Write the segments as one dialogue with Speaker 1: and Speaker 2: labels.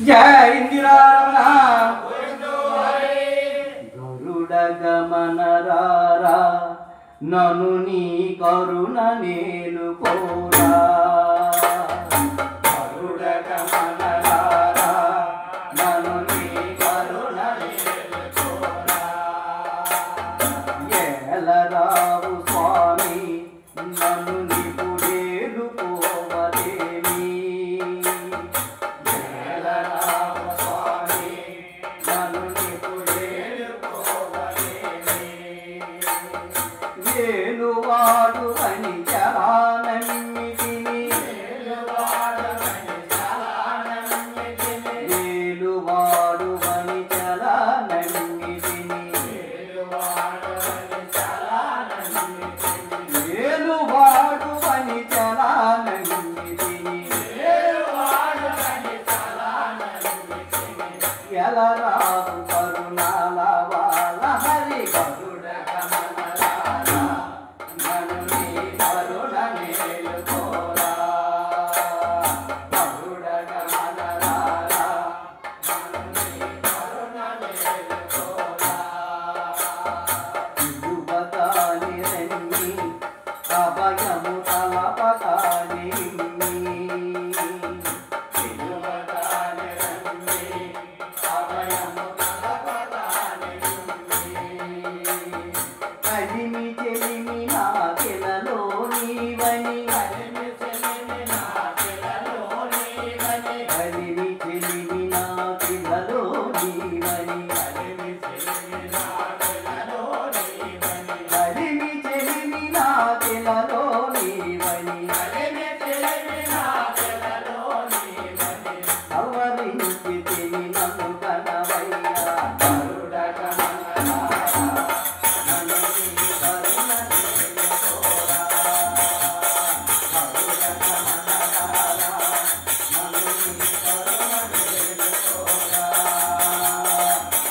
Speaker 1: जय इंदिरा गरुड़ गमन रारा ननु नी करुण नेलुकोरा गरुड़ गमन रारा ननु नी करुण नेलुकोरा येलरावु स्वामी ननु नी पुडेलुकोवलेमी ఏలువాడు అని చలానమ్మితిని ఏలువాడు అని చలానమ్మితిని ఏలువాడు అని చలానమ్మితిని ఎలరావు కరుణాల వాళ్ళ హరి గరుడ అభయము తలపకాని కలిమి చెలిమి నాకెలలో నీవని కలిమి చెలిమి నాకెలలో నీవని కలిమి చెలిమి నాకెలలో నీవని అవరించితిని నన్ను కనవయ్యా గరుడ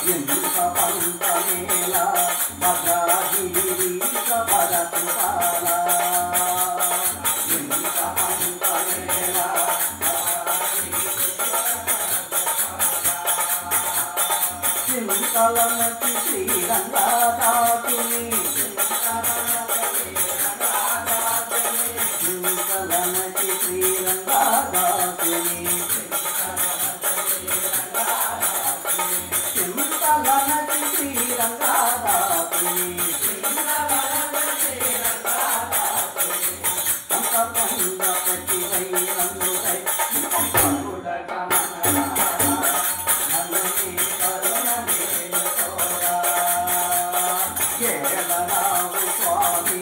Speaker 1: ఎంత పంతమేళ భద్రాగిరి భరతుపాల చింతలమతి శ్రీరంగదాసుని చింతలమతి శ్రీరంగదాసుని చింతలమతి శ్రీరంగదాసుని అంతపంగపతి వైరంగుడై ఏలరావు స్వామి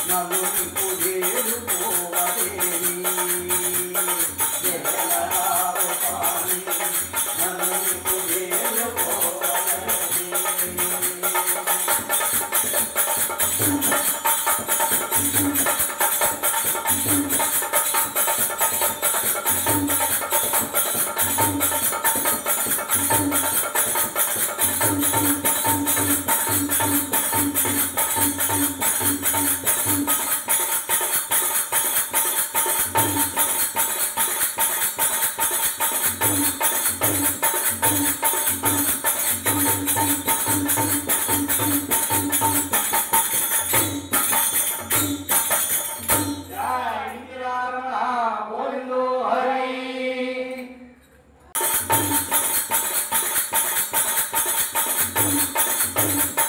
Speaker 1: నన్ను పుడేలుకోవలేమి ఏలరావు స్వామి నన్ను పుడేలుకోవలేమి
Speaker 2: Thank you.